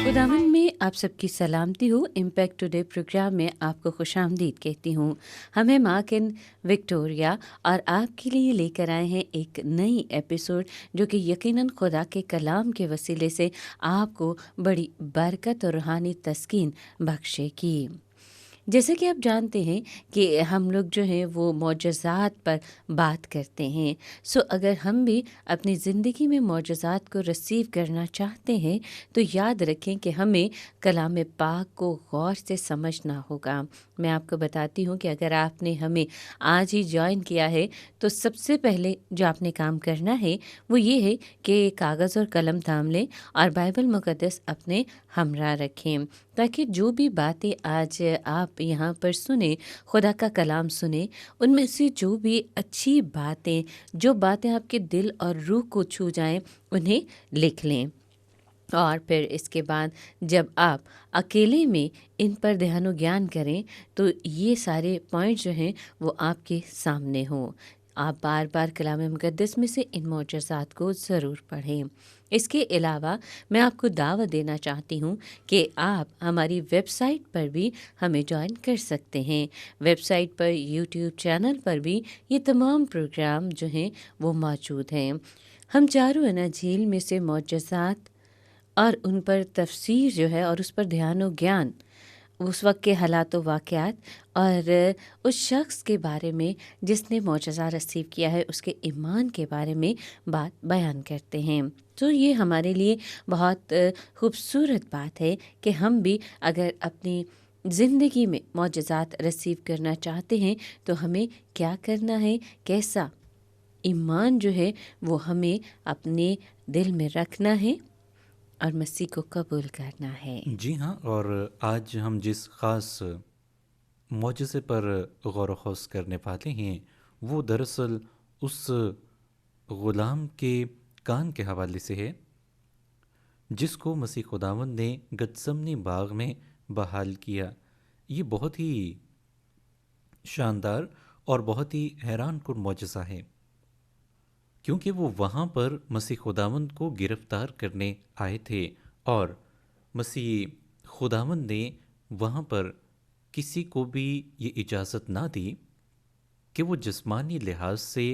खुदावंद में आप सबकी सलामती हो। इम्पैक्ट टुडे प्रोग्राम में आपको खुशामदीद कहती हूँ। हमें मार्किन विक्टोरिया और आपके लिए लेकर आए हैं एक नई एपिसोड जो कि यकीनन खुदा के कलाम के वसीले से आपको बड़ी बरकत और रूहानी तस्कीन बख्शेगी। जैसे कि आप जानते हैं कि हम लोग जो हैं वो मौजज़ात पर बात करते हैं। सो अगर हम भी अपनी ज़िंदगी में मौजज़ात को रिसीव करना चाहते हैं तो याद रखें कि हमें कलाम पाक को गौर से समझना होगा। मैं आपको बताती हूँ कि अगर आपने हमें आज ही जॉइन किया है तो सबसे पहले जो आपने काम करना है वो ये है कि कागज़ और कलम थाम लें और बाइबल मुक़द्दस अपने हमरा रखें, ताकि जो भी बातें आज आप यहाँ पर सुने, खुदा का कलाम सुने, उनमें से जो भी अच्छी बातें, जो बातें आपके दिल और रूह को छू जाएं, उन्हें लिख लें। और फिर इसके बाद जब आप अकेले में इन पर ध्यान ज्ञान करें तो ये सारे पॉइंट जो हैं वो आपके सामने हों। आप बार बार कलाम मुक़द्दस में से इन मोजज़ात को ज़रूर पढ़ें। इसके अलावा मैं आपको दावत देना चाहती हूँ कि आप हमारी वेबसाइट पर भी हमें ज्वाइन कर सकते हैं। वेबसाइट पर, यूट्यूब चैनल पर भी ये तमाम प्रोग्राम जो हैं वो मौजूद हैं। हम चारों अनाजील में से मोजज़ात और उन पर तफसीर जो है और उस पर ध्यान और ज्ञान, उस वक्त के हालात व वाक़यात और उस शख्स के बारे में जिसने मोजज़ा रिसीव किया है, उसके ईमान के बारे में बात बयान करते हैं। तो ये हमारे लिए बहुत खूबसूरत बात है कि हम भी अगर अपनी ज़िंदगी में मोजज़ात रिसीव करना चाहते हैं तो हमें क्या करना है, कैसा ईमान जो है वो हमें अपने दिल में रखना है और मसीह को कबूल करना है। जी हाँ, और आज हम जिस ख़ास मौजज़े पर गौर व ख़ौस करने वाले हैं वो दरअसल उस ग़ुलाम के कान के हवाले से है जिसको मसीह खुदावंद ने गतसमनी बाग में बहाल किया। ये बहुत ही शानदार और बहुत ही हैरान कुन मौजज़ा है, क्योंकि वो वहाँ पर मसीह खुदावंद को गिरफ़्तार करने आए थे और मसीह खुदावंद ने वहाँ पर किसी को भी ये इजाज़त ना दी कि वो जिस्मानी लिहाज से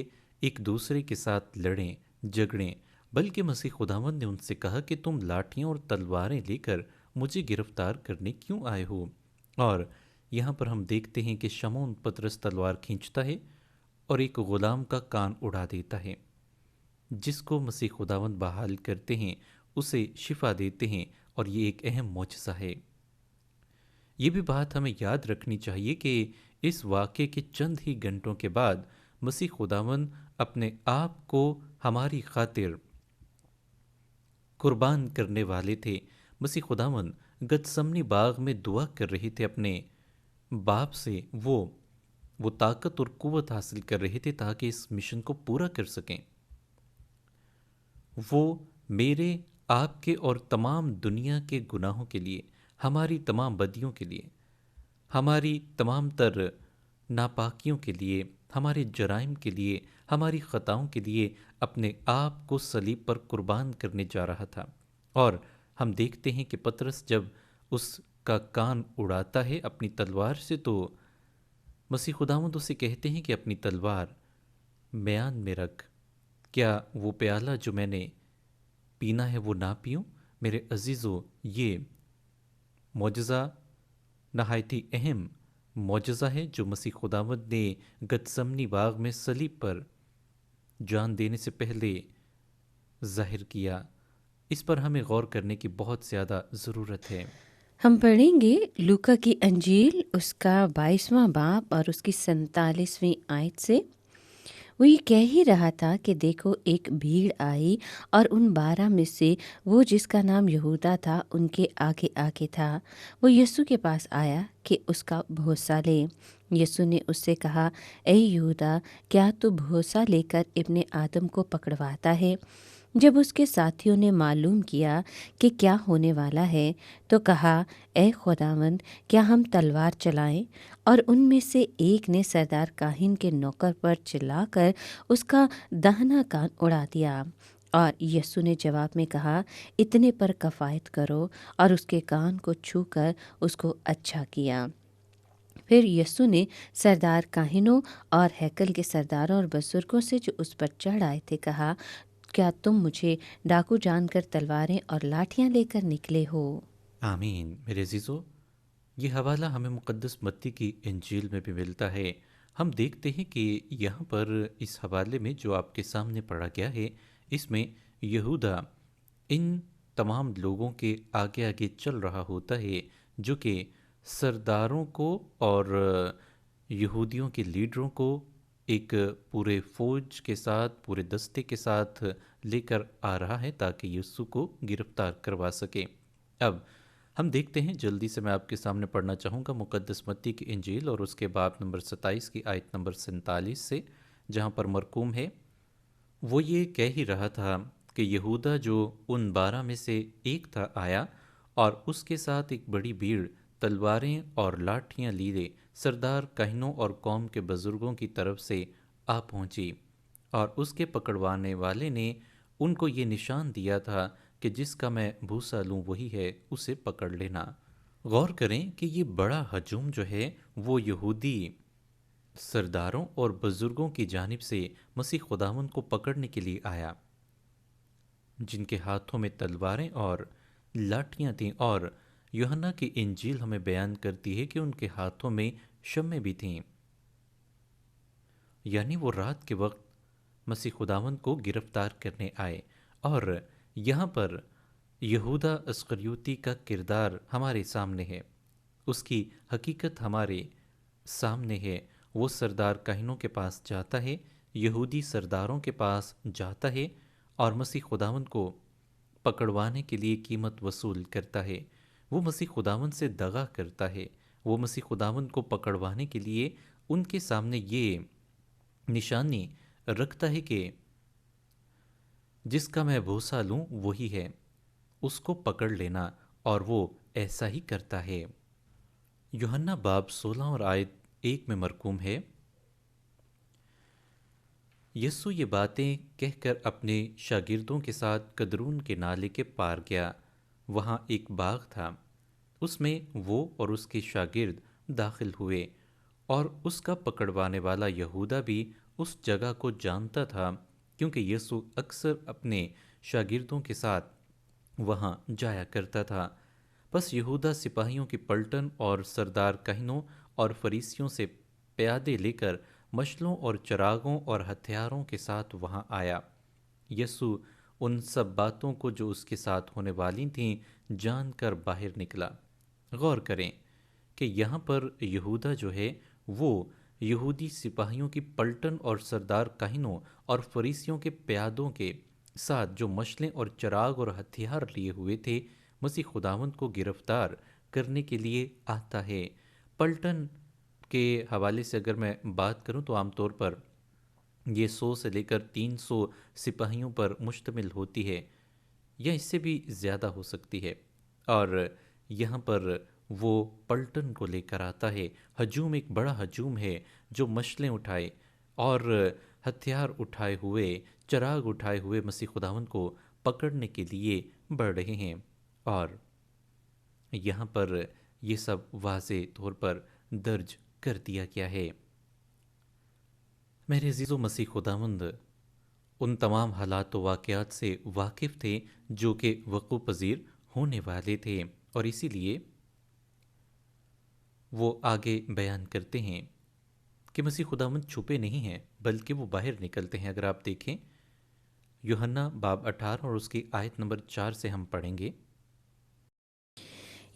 एक दूसरे के साथ लड़ें झगड़ें, बल्कि मसीह खुदावंद ने उनसे कहा कि तुम लाठियाँ और तलवारें लेकर मुझे गिरफ़्तार करने क्यों आए हो। और यहाँ पर हम देखते हैं कि शमौन पतरस तलवार खींचता है और एक ग़ुलाम का कान उड़ा देता है, जिसको मसीह खुदावंद बहाल करते हैं, उसे शिफा देते हैं, और ये एक अहम मौजज़ा है। ये भी बात हमें याद रखनी चाहिए कि इस वाक़े के चंद ही घंटों के बाद मसीह खुदावंद अपने आप को हमारी खातिर कुर्बान करने वाले थे। मसीह खुदावंद गतसमनी बाग में दुआ कर रहे थे अपने बाप से, वो ताकत और कुव्वत हासिल कर रहे थे ताकि इस मिशन को पूरा कर सकें। वो मेरे, आपके और तमाम दुनिया के गुनाहों के लिए, हमारी तमाम बदियों के लिए, हमारी तमाम तर नापाकियों के लिए, हमारे जराइम के लिए, हमारी ख़ताओं के लिए अपने आप को सलीब पर कुर्बान करने जा रहा था। और हम देखते हैं कि पतरस जब उसका कान उड़ाता है अपनी तलवार से, तो मसीह खुदावंद उसे कहते हैं कि अपनी तलवार म्यान में रख, क्या वो प्याला जो मैंने पीना है वो ना पीऊँ। मेरे अजीज़ों, ये मौजज़ा नहायत ही अहम मौजज़ा है जो मसीह खुदावंद ने गतसमनी बाग में सलीब पर जान देने से पहले ज़ाहिर किया। इस पर हमें गौर करने की बहुत ज़्यादा ज़रूरत है। हम पढ़ेंगे लूका की अंजील उसका 22वां बाब और उसकी 47वीं आयत से। वो ये कह ही रहा था कि देखो एक भीड़ आई और उन 12 में से वो जिसका नाम यहूदा था उनके आगे आगे था। वो यीशु के पास आया कि उसका भरोसा ले। यीशु ने उससे कहा, ए यहूदा, क्या तू भरोसा लेकर इब्ने आदम को पकड़वाता है? जब उसके साथियों ने मालूम किया कि क्या होने वाला है तो कहा, ए खुदावंद, क्या हम तलवार चलाएं? और उनमें से एक ने सरदार काहिन के नौकर पर चिल्लाकर उसका दाहिना कान उड़ा दिया। और यीशु ने जवाब में कहा, इतने पर कफ़ायत करो, और उसके कान को छूकर उसको अच्छा किया। फिर यीशु ने सरदार काहिनों और हैकल के सरदारों और बुजुर्गों से जो उस पर चढ़ आए थे कहा, क्या तुम मुझे डाकू जानकर तलवारें और लाठियां लेकर निकले हो? आमीन। मेरे अजीज़ों, ये हवाला हमें मुक़द्दस मत्ती की इंजील में भी मिलता है। हम देखते हैं कि यहाँ पर इस हवाले में जो आपके सामने पढ़ा गया है, इसमें यहूदा इन तमाम लोगों के आगे आगे चल रहा होता है, जो कि सरदारों को और यहूदियों के लीडरों को एक पूरे फौज के साथ, पूरे दस्ते के साथ लेकर आ रहा है ताकि यीशु को गिरफ्तार करवा सके। अब हम देखते हैं, जल्दी से मैं आपके सामने पढ़ना चाहूँगा मुक़द्दस मत्ती की इंजील और उसके बाब नंबर 27 की आयत नंबर 47 से, जहाँ पर मरकूम है, वो ये कह ही रहा था कि यहूदा जो उन 12 में से एक था आया और उसके साथ एक बड़ी भीड़ तलवारें और लाठियां लिए सरदार काहिनों और कौम के बुजुर्गों की तरफ से आ पहुंची। और उसके पकड़वाने वाले ने उनको ये निशान दिया था कि जिसका मैं भूसा लूँ वही है, उसे पकड़ लेना। गौर करें कि ये बड़ा हजूम जो है वो यहूदी सरदारों और बुजुर्गों की जानिब से मसीह खुदावंद को पकड़ने के लिए आया, जिनके हाथों में तलवारें और लाठियां थीं। और यूहन्ना की इंजील हमें बयान करती है कि उनके हाथों में शम्में भी थीं, यानी वो रात के वक्त मसीह खुदावंद को गिरफ्तार करने आए। और यहाँ पर यहूदा अस्करियोती का किरदार हमारे सामने है, उसकी हकीकत हमारे सामने है। वो सरदार काहिनों के पास जाता है, यहूदी सरदारों के पास जाता है और मसीह खुदावंद को पकड़वाने के लिए कीमत वसूल करता है। वो मसीह खुदावंद से दगा करता है। वो मसीह खुदावंद को पकड़वाने के लिए उनके सामने ये निशानी रखता है कि जिसका मैं भूसा लूँ वही है, उसको पकड़ लेना। और वो ऐसा ही करता है। यूहन्ना बाब 16 और आयत 1 में मरकूम है, यीशु ये बातें कहकर अपने शागिर्दों के साथ कदरून के नाले के पार गया। वहाँ एक बाग था, उसमें वो और उसके शागिर्द दाखिल हुए। और उसका पकड़वाने वाला यहूदा भी उस जगह को जानता था, क्योंकि यीशु अक्सर अपने शागिर्दों के साथ वहाँ जाया करता था। बस यहूदा सिपाहियों की पलटन और सरदार काहिनों और फरीसियों से प्यादे लेकर मशलों और चरागों और हथियारों के साथ वहाँ आया। यीशु उन सब बातों को जो उसके साथ होने वाली थीं जानकर बाहर निकला। गौर करें कि यहाँ पर यहूदा जो है वो यहूदी सिपाहियों की पलटन और सरदार काहिनों और फरीसियों के प्यादों के साथ जो मशलें और चराग और हथियार लिए हुए थे, मसीह खुदावंद को गिरफ्तार करने के लिए आता है। पलटन के हवाले से अगर मैं बात करूं तो आमतौर पर ये 100 से लेकर 300 सिपाहियों पर मुश्तमिल होती है, या इससे भी ज़्यादा हो सकती है। और यहाँ पर वो पलटन को लेकर आता है। हजूम एक बड़ा हजूम है जो मशलें उठाए और हथियार उठाए हुए, चराग उठाए हुए मसीह खुदावंद को पकड़ने के लिए बढ़ रहे हैं। और यहाँ पर ये सब वाज़े तौर पर दर्ज कर दिया गया है। मेरे अजीज़ो, मसीह खुदावंद उन तमाम हालात व वाक़यात से वाकिफ़ थे जो कि वक़ूअ पज़ीर होने वाले थे, और इसीलिए वो आगे बयान करते हैं कि मसीह खुदावंद छुपे नहीं हैं, बल्कि वो बाहर निकलते हैं। अगर आप देखें यूहन्ना बाब 18 और उसकी आयत नंबर 4 से हम पढ़ेंगे,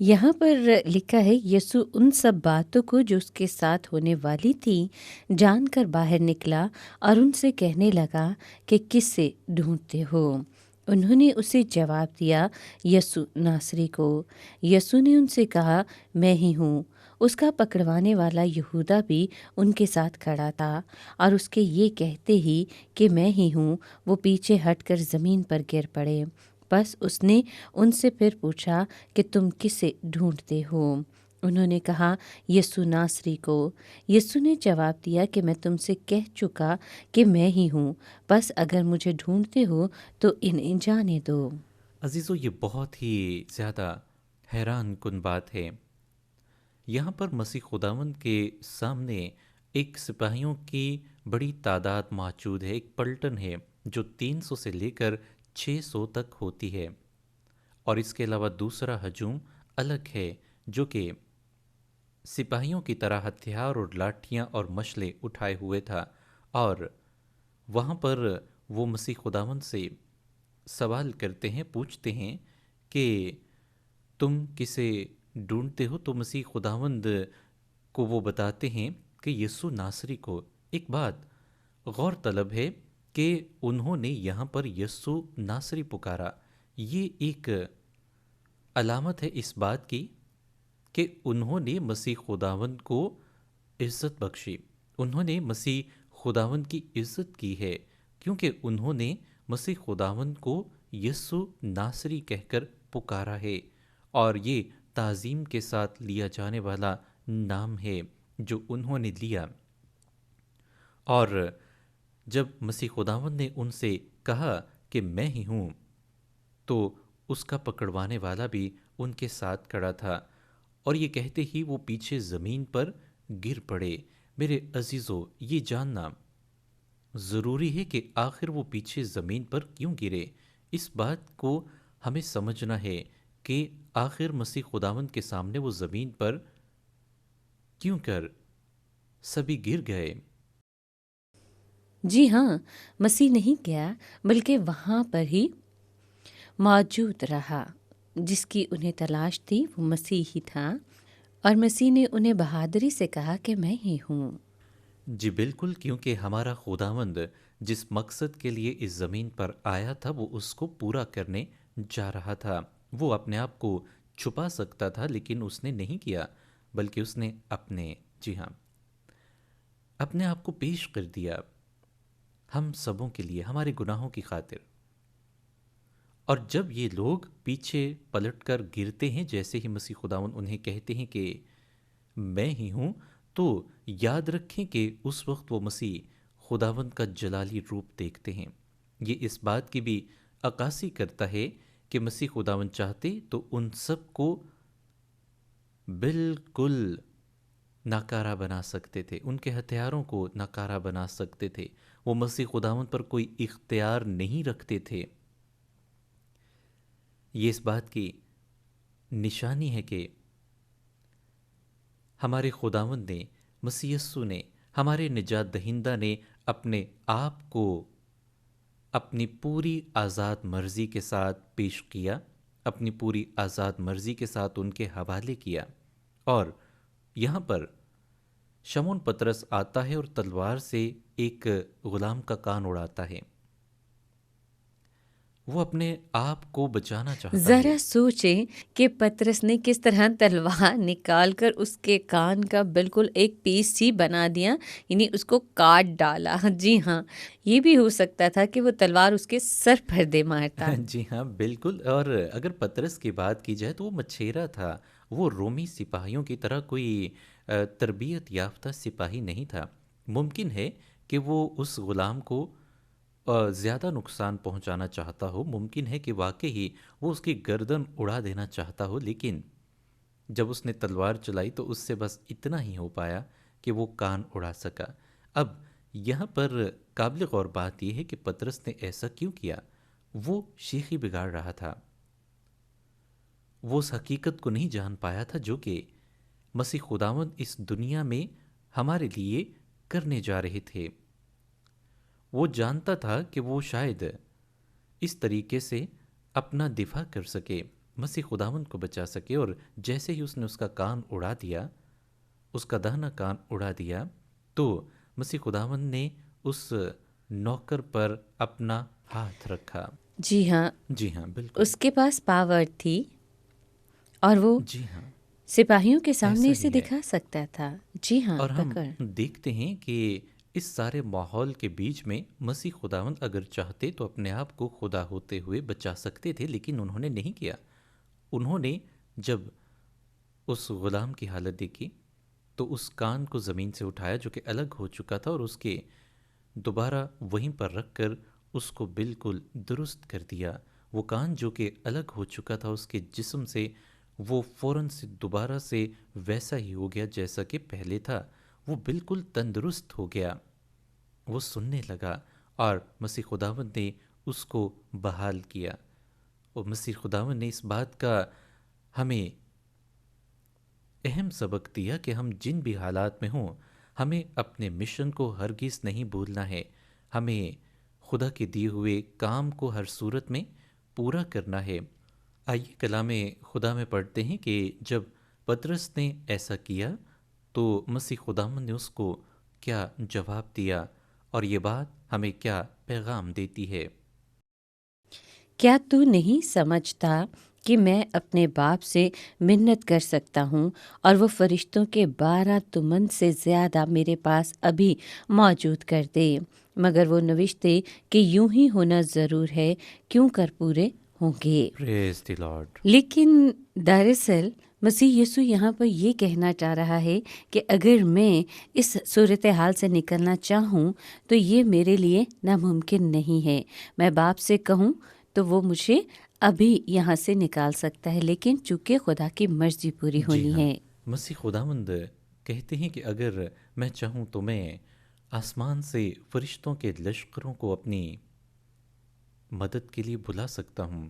यहाँ पर लिखा है, यीशु उन सब बातों को जो उसके साथ होने वाली थी जानकर बाहर निकला और उनसे कहने लगा कि किससे ढूंढते हो। उन्होंने उसे जवाब दिया, यीशु नासरी को। यीशु ने उनसे कहा, मैं ही हूँ। उसका पकड़वाने वाला यहूदा भी उनके साथ खड़ा था, और उसके ये कहते ही कि मैं ही हूँ, वो पीछे हटकर ज़मीन पर गिर पड़े। बस उसने उनसे फिर पूछा कि तुम किसे ढूंढते हो। उन्होंने कहा, यीशु नासरी को। यीशु ने जवाब दिया कि मैं तुमसे कह चुका कि मैं ही हूँ, बस अगर मुझे ढूंढते हो तो इन्हें जाने दो। अजीज़ों, ये बहुत ही ज़्यादा हैरान कुन बात है। यहाँ पर मसीह खुदावंद के सामने एक सिपाहियों की बड़ी तादाद मौजूद है, एक पलटन है जो 300 से लेकर 600 तक होती है, और इसके अलावा दूसरा हजूम अलग है जो कि सिपाहियों की तरह हथियार और लाठियाँ और मशले उठाए हुए था। और वहाँ पर वो मसीह खुदावंद से सवाल करते हैं, पूछते हैं कि तुम किसे ढूंढते हो। तो मसीह खुदावंद को वो बताते हैं कि यीशु नासरी को। एक बात गौर तलब है कि उन्होंने यहाँ पर यीशु नासरी पुकारा। ये एक अलामत है इस बात की कि उन्होंने मसीह खुदावंद को इज़्ज़त बख्शी, उन्होंने मसीह खुदावंद की इज़्ज़त की है, क्योंकि उन्होंने मसीह खुदावंद को यीशु नासरी कहकर पुकारा है। और ये ताज़ीम के साथ लिया जाने वाला नाम है जो उन्होंने लिया। और जब मसीह खुदावंद ने उनसे कहा कि मैं ही हूँ, तो उसका पकड़वाने वाला भी उनके साथ खड़ा था, और ये कहते ही वो पीछे ज़मीन पर गिर पड़े। मेरे अजीज़ों, ये जानना ज़रूरी है कि आखिर वो पीछे ज़मीन पर क्यों गिरे। इस बात को हमें समझना है कि आखिर मसीह खुदावंद के सामने वो ज़मीन पर क्यों कर सभी गिर गए। जी हाँ, मसीह नहीं गया, बल्कि वहाँ पर ही मौजूद रहा। जिसकी उन्हें तलाश थी वो मसीह ही था, और मसीह ने उन्हें बहादुरी से कहा कि मैं ही हूँ। जी बिल्कुल, क्योंकि हमारा खुदावंद जिस मकसद के लिए इस ज़मीन पर आया था वो उसको पूरा करने जा रहा था। वो अपने आप को छुपा सकता था, लेकिन उसने नहीं किया, बल्कि उसने जी हाँ, अपने आप को पेश कर दिया हम सबों के लिए, हमारे गुनाहों की खातिर। और जब ये लोग पीछे पलटकर गिरते हैं, जैसे ही मसीह खुदावंद उन्हें कहते हैं कि मैं ही हूँ, तो याद रखें कि उस वक्त वो मसीह खुदावंद का जलाली रूप देखते हैं। ये इस बात की भी अक्कासी करता है कि मसीह खुदावंद चाहते तो उन सब को बिल्कुल नाकारा बना सकते थे, उनके हथियारों को नाकारा बना सकते थे। वो मसीह खुदावंद पर कोई इख्तियार नहीं रखते थे। ये इस बात की निशानी है कि हमारे खुदावंद ने, मसीह यस्सु ने, हमारे निजात दहिंदा ने अपने आप को अपनी पूरी आज़ाद मर्ज़ी के साथ पेश किया, अपनी पूरी आज़ाद मर्ज़ी के साथ उनके हवाले किया। और यहाँ पर शमौन पतरस आता है और तलवार से एक गुलाम का कान उड़ाता है। वो अपने आप को बचाना चाहता है। ज़रा सोचें कि पतरस ने किस तरह तलवार निकालकर उसके कान का बिल्कुल एक पीस ही बना दिया, यानी उसको काट डाला। जी हाँ, ये भी हो सकता था कि वो तलवार उसके सर पर दे मारता। जी हाँ, बिल्कुल। और अगर पतरस की बात की जाए तो वो मछेरा था, वो रोमी सिपाहियों की तरह कोई तरबियत याफ्ता सिपाही नहीं था। मुमकिन है कि वो उस गुलाम को ज़्यादा नुकसान पहुंचाना चाहता हो, मुमकिन है कि वाकई ही वो उसकी गर्दन उड़ा देना चाहता हो, लेकिन जब उसने तलवार चलाई तो उससे बस इतना ही हो पाया कि वो कान उड़ा सका। अब यहाँ पर काबिल गौर बात यह है कि पतरस ने ऐसा क्यों किया। वो शेखी बिगाड़ रहा था, वो उस हकीकत को नहीं जान पाया था जो कि मसीह खुदावंद इस दुनिया में हमारे लिए करने जा रहे थे। वो जानता था कि वो शायद इस तरीके से अपना दिफा कर सके, مسیح خداوند کو بچا سکے، اور جیسے ہی اس نے اس کا کان اڑا دیا، اس کا داہنا کان اڑا دیا، تو مسیح خداوند نے اس نوکر پر اپنا ہاتھ رکھا۔ جی ہاں، جی ہاں، بالکل۔ اس کے پاس پاور تھی اور وہ جی ہاں، سپاہیوں کے سامنے ایسا اسے ہی ہے۔ دکھا سکتا تھا۔ جی ہاں، اور ہم بکر دیکھتے ہیں کہ اس سارے ماحول کے بیچ میں مسیح خداوند اگر چاہتے تو اپنے آپ کو خدا ہوتے ہوئے بچا سکتے تھے، لیکن انہوں نے نہیں کیا۔ انہوں نے جب اس غلام کی حالت دیکھی تو اس کان کو زمین سے اٹھایا جو کہ الگ ہو چکا تھا، اور اس کے دوبارہ وہیں پر رکھ کر اس کو بالکل درست کر دیا۔ وہ کان جو کہ الگ ہو چکا تھا اس کے جسم سے، وہ فوراً سے دوبارہ سے ویسا ہی ہو گیا جیسا کہ پہلے تھا۔ وہ بالکل تندرست ہو گیا، وہ سننے لگا، اور مسیح خداوند نے اس کو بحال کیا۔ اور مسیح خداوند نے اس بات کا ہمیں اہم سبق دیا کہ ہم جن بھی حالات میں ہوں، ہمیں اپنے مشن کو ہرگز نہیں بھولنا ہے۔ ہمیں خدا کے دیے ہوئے کام کو ہر صورت میں پورا کرنا ہے۔ آئیے کلام خدا میں پڑھتے ہیں کہ جب پطرس نے ایسا کیا تو مسیح خداوند نے اس کو کیا جواب دیا، اور یہ بات ہمیں کیا پیغام دیتی ہے۔ کیا تو نہیں سمجھتا کہ میں اپنے باپ سے منت کر سکتا ہوں اور وہ فرشتوں کے 12 تمن سے زیادہ میرے پاس ابھی موجود کر دے، مگر وہ نوشتے کہ یوں ہی ہونا ضرور ہے، کیوں کر پورے ہوں گے۔ پریز دی لارڈ۔ لیکن دراصل مسیح یسوع یہاں پر یہ کہنا چاہ رہا ہے کہ اگر میں اس صورتحال سے نکلنا چاہوں تو یہ میرے لیے ناممکن نہیں ہے۔ میں باپ سے کہوں تو وہ مجھے ابھی یہاں سے نکال سکتا ہے، لیکن چونکہ خدا کی مرضی پوری جی ہونی ہاں، ہے۔ مسیح خداوند کہتے ہیں کہ اگر میں چاہوں تو میں آسمان سے فرشتوں کے لشکروں کو اپنی مدد کے لیے بلا سکتا ہوں۔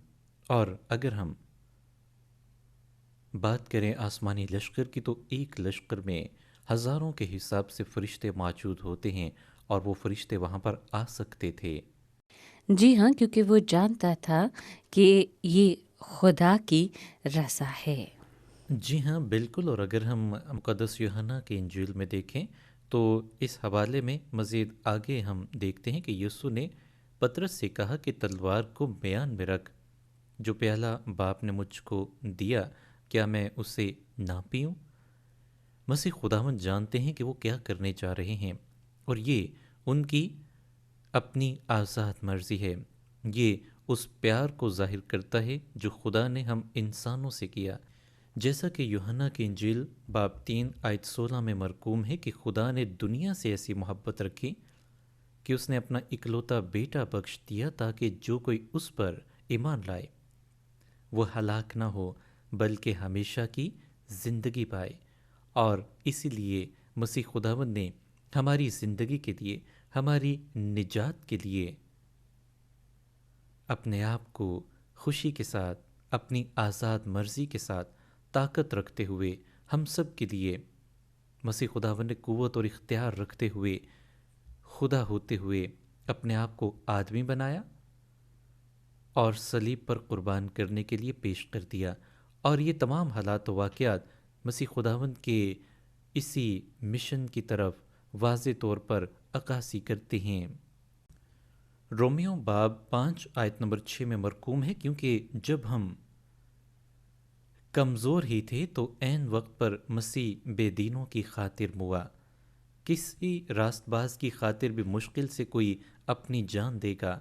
اور اگر ہم بات کریں آسمانی لشکر کی تو ایک لشکر میں ہزاروں کے حساب سے فرشتے موجود ہوتے ہیں، اور وہ فرشتے وہاں پر آ سکتے تھے۔ جی ہاں، کیونکہ وہ جانتا تھا کہ یہ خدا کی رضا ہے۔ جی ہاں، بالکل۔ اور اگر ہم مقدس یوحنا کے انجیل میں دیکھیں تو اس حوالے میں مزید آگے ہم دیکھتے ہیں کہ یسوع نے پطرس سے کہا کہ تلوار کو میان میں رکھ، جو پیالہ باپ نے مجھ کو دیا کیا میں اسے نہ پیوں؟ مسیح خداوند جانتے ہیں کہ وہ کیا کرنے جا رہے ہیں، اور یہ ان کی اپنی آزاد مرضی ہے۔ یہ اس پیار کو ظاہر کرتا ہے جو خدا نے ہم انسانوں سے کیا، جیسا کہ یوحنا کی انجیل باب 3 آیت 16 میں مرقوم ہے کہ خدا نے دنیا سے ایسی محبت رکھی کہ اس نے اپنا اکلوتا بیٹا بخش دیا تاکہ جو کوئی اس پر ایمان لائے وہ ہلاک نہ ہو بلکہ ہمیشہ کی زندگی پائے۔ اور اسی لیے مسیح خداوند نے ہماری زندگی کے لیے، ہماری نجات کے لیے اپنے آپ کو خوشی کے ساتھ، اپنی آزاد مرضی کے ساتھ طاقت رکھتے ہوئے ہم سب کے لیے مسیح خداوند نے قوت اور اختیار رکھتے ہوئے، خدا ہوتے ہوئے اپنے آپ کو آدمی بنایا اور صلیب پر قربان کرنے کے لیے پیش کر دیا۔ اور یہ تمام حالات و واقعات مسیح خداوند کے اسی مشن کی طرف واضح طور پر عکاسی کرتے ہیں۔ رومیو باب 5 آیت نمبر 6 میں مرقوم ہے کیونکہ جب ہم کمزور ہی تھے تو عین وقت پر مسیح بے دینوں کی خاطر موا۔ کسی راست باز کی خاطر بھی مشکل سے کوئی اپنی جان دے گا،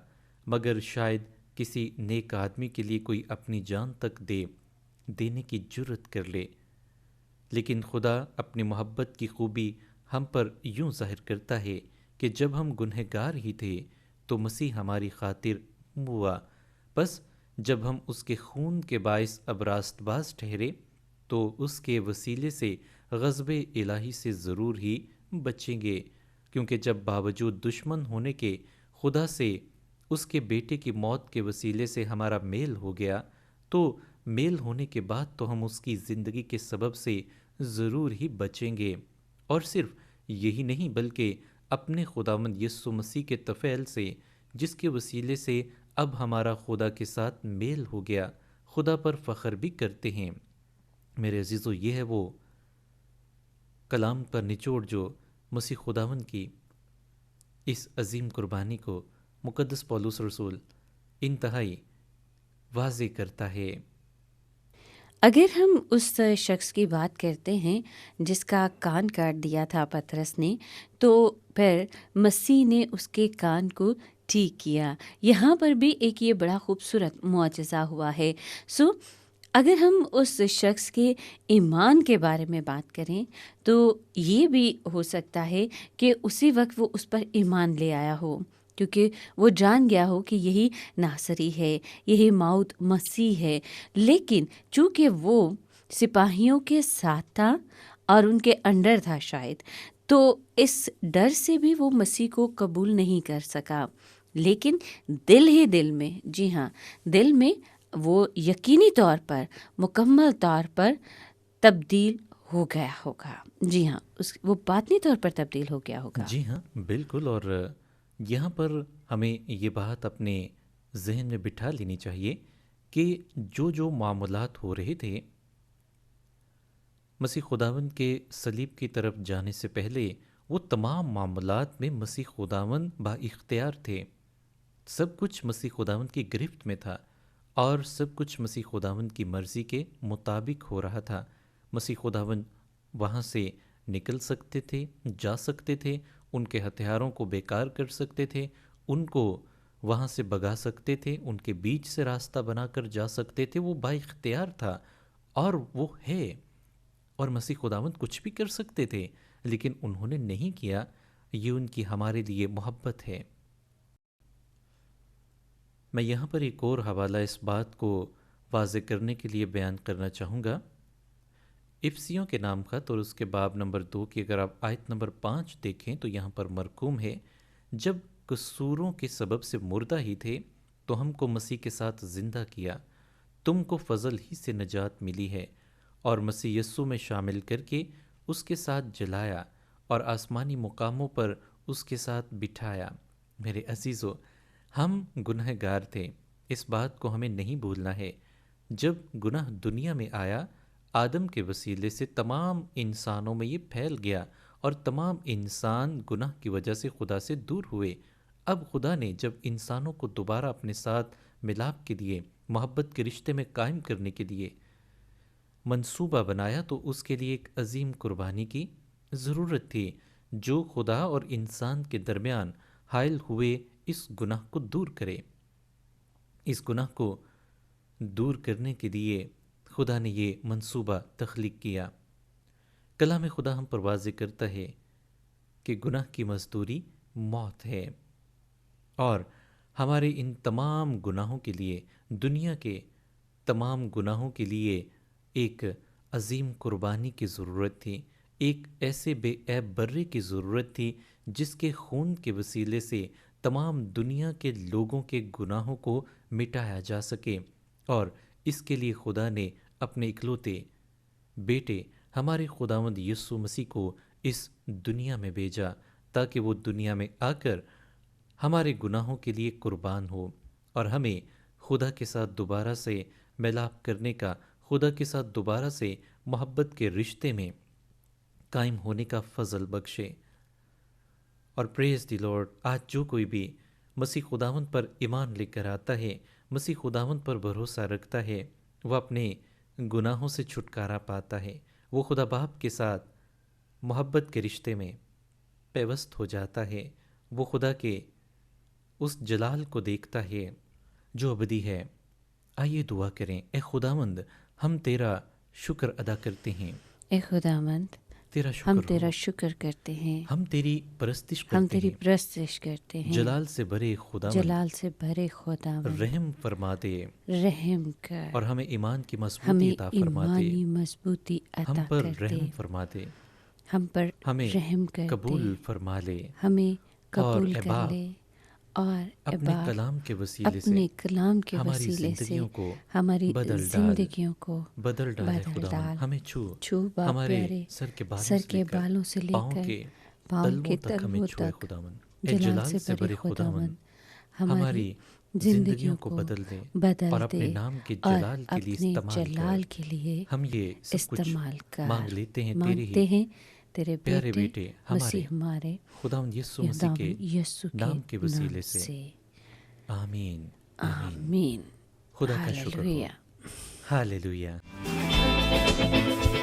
مگر شاید کسی نیک آدمی کے لیے کوئی اپنی جان تک دینے کی جرت کر لے۔ لیکن خدا اپنی محبت کی خوبی ہم پر یوں ظاہر کرتا ہے کہ جب ہم گنہگار ہی تھے تو مسیح ہماری خاطر ہوا، بس جب ہم اس کے خون کے باعث اب راست باز ٹھہرے تو اس کے وسیلے سے غضب الہی سے ضرور ہی بچیں گے، کیونکہ جب باوجود دشمن ہونے کے خدا سے اس کے بیٹے کی موت کے وسیلے سے ہمارا میل ہو گیا، تو میل ہونے کے بعد تو ہم اس کی زندگی کے سبب سے ضرور ہی بچیں گے۔ اور صرف یہی نہیں بلکہ اپنے خداوند یسوع مسیح کے طفیل سے، جس کے وسیلے سے اب ہمارا خدا کے ساتھ میل ہو گیا، خدا پر فخر بھی کرتے ہیں۔ میرے عزیزو، یہ ہے وہ کلام پر نچوڑ جو مسیح خداوند کی اس عظیم قربانی کو مقدس پولس رسول انتہائی واضح کرتا ہے۔ اگر ہم اس شخص کی بات کرتے ہیں جس کا کان کاٹ دیا تھا پطرس نے، تو پھر مسیح نے اس کے کان کو ٹھیک کیا۔ یہاں پر بھی ایک یہ بڑا خوبصورت معجزہ ہوا ہے۔ اگر ہم اس شخص کے ایمان کے بارے میں بات کریں تو یہ بھی ہو سکتا ہے کہ اسی وقت وہ اس پر ایمان لے آیا ہو، کیونکہ وہ جان گیا ہو کہ یہی ناصری ہے، یہی موعود مسیح ہے۔ لیکن چونکہ وہ سپاہیوں کے ساتھ تھا اور ان کے انڈر تھا شاید، تو اس ڈر سے بھی وہ مسیح کو قبول نہیں کر سکا۔ لیکن دل ہی دل میں، جی ہاں، دل میں وہ یقینی طور پر، مکمل طور پر تبدیل ہو گیا ہوگا۔ جی ہاں، وہ باطنی طور پر تبدیل ہو گیا ہوگا۔ جی ہاں، بالکل۔ اور یہاں پر ہمیں یہ بات اپنے ذہن میں بٹھا لینی چاہیے کہ جو معاملات ہو رہے تھے مسیح خداوند کے صلیب کی طرف جانے سے پہلے، وہ تمام معاملات میں مسیح خداوند با اختیار تھے۔ سب کچھ مسیح خداوند کی گرفت میں تھا اور سب کچھ مسیح خداوند کی مرضی کے مطابق ہو رہا تھا۔ مسیح خداوند وہاں سے نکل سکتے تھے، جا سکتے تھے، ان کے ہتھیاروں کو بیکار کر سکتے تھے، ان کو وہاں سے بگا سکتے تھے، ان کے بیچ سے راستہ بنا کر جا سکتے تھے۔ وہ با اختیار تھا اور وہ ہے، اور مسیح خداوند کچھ بھی کر سکتے تھے، لیکن انہوں نے نہیں کیا۔ یہ ان کی ہمارے لیے محبت ہے۔ میں یہاں پر ایک اور حوالہ اس بات کو واضح کرنے کے لیے بیان کرنا چاہوں گا۔ افسیوں کے نام خط اور اس کے باب نمبر 2 کی اگر آپ آیت نمبر 5 دیکھیں تو یہاں پر مرقوم ہے، جب قصوروں کے سبب سے مردہ ہی تھے تو ہم کو مسیح کے ساتھ زندہ کیا، تم کو فضل ہی سے نجات ملی ہے، اور مسیح یسوع میں شامل کر کے اس کے ساتھ جلایا اور آسمانی مقاموں پر اس کے ساتھ بٹھایا۔ میرے عزیزو، ہم گناہ گار تھے، اس بات کو ہمیں نہیں بھولنا ہے۔ جب گناہ دنیا میں آیا، آدم کے وسیلے سے تمام انسانوں میں یہ پھیل گیا اور تمام انسان گناہ کی وجہ سے خدا سے دور ہوئے۔ اب خدا نے جب انسانوں کو دوبارہ اپنے ساتھ ملاپ کے لیے، محبت کے رشتے میں قائم کرنے کے لیے منصوبہ بنایا، تو اس کے لیے ایک عظیم قربانی کی ضرورت تھی جو خدا اور انسان کے درمیان حائل ہوئے اس گناہ کو دور کرے۔ اس گناہ کو دور کرنے کے لیے خدا نے یہ منصوبہ تخلیق کیا۔ کلام خدا ہم پر واضح کرتا ہے کہ گناہ کی مزدوری موت ہے، اور ہمارے ان تمام گناہوں کے لیے، دنیا کے تمام گناہوں کے لیے ایک عظیم قربانی کی ضرورت تھی، ایک ایسے بے عیب برے کی ضرورت تھی جس کے خون کے وسیلے سے تمام دنیا کے لوگوں کے گناہوں کو مٹایا جا سکے۔ اور اس کے لیے خدا نے اپنے اکلوتے بیٹے ہمارے خداوند یسوع مسیح کو اس دنیا میں بھیجا، تاکہ وہ دنیا میں آ کر ہمارے گناہوں کے لیے قربان ہو اور ہمیں خدا کے ساتھ دوبارہ سے ملاپ کرنے کا، خدا کے ساتھ دوبارہ سے محبت کے رشتے میں قائم ہونے کا فضل بخشے۔ اور پریز دی لارڈ، آج جو کوئی بھی مسیح خداوند پر ایمان لے کر آتا ہے، مسیح خداوند پر بھروسہ رکھتا ہے، وہ اپنے گناہوں سے چھٹکارا پاتا ہے، وہ خدا باپ کے ساتھ محبت کے رشتے میں پیوست ہو جاتا ہے، وہ خدا کے اس جلال کو دیکھتا ہے جو ابدی ہے۔ آئیے دعا کریں۔ اے خداوند، ہم تیرا شکر ادا کرتے ہیں۔ اے خداوند، تیرا ہم شکر تیرا ہو، شکر کرتے ہیں، ہم تیری پرستش ہم کرتے تیری ہیں۔ پرستش کرتے ہیں۔ جلال سے بھرے خداوند، جلال سے بھرے خداوند، رحم فرما دے رحم کر، اور ہمیں ایمان کی مضبوطی ہمیں عطا فرما دے، ایمانی مضبوطی ہم عطا پر کر دے، رحم فرما دے، ہم پر ہمیں رحم کر دے، قبول فرما لے، ہمیں اور قبول اے کر باپ، لے، اور اے اپنے باپ، کلام کے وسیلے سے اپنے کلام کے ہماری وسیلے سے زندگیوں کو ہماری بدل ڈال، زندگیوں کو بدل ڈال اے بدل خداوند، ڈال۔ ہمیں چھو باپ ہمارے پیارے، سر کے بالوں سر سے کے لے کر بالوں سے لے پاؤں کر کے پاؤں کے تلووں تک ہمیں تلووں چھو اے تک، خداوند۔ اے جلال جلال سے سے بھرے بھرے خداوند، خداوند، ہماری ہماری زندگیوں کو بدل دے بدل اور اپنے دے نام کے اور جلال کے لیے اپنے استعمال جلال کر۔ کے لیے ہم یہ سب کچھ استعمال کر۔ مانگ لیتے ہیں تیرے مانگتے ہی ہیں تیرے پیارے بیٹے بیٹے ہمارے مسیح ہمارے خداوند یسوع مسیح خداوند کے یسوع کے نام کے وسیلے نام سے۔ سے، آمین آمین۔ آمین۔ خدا کا شکر ہو۔ ہاللویہ۔ ہاللویہ۔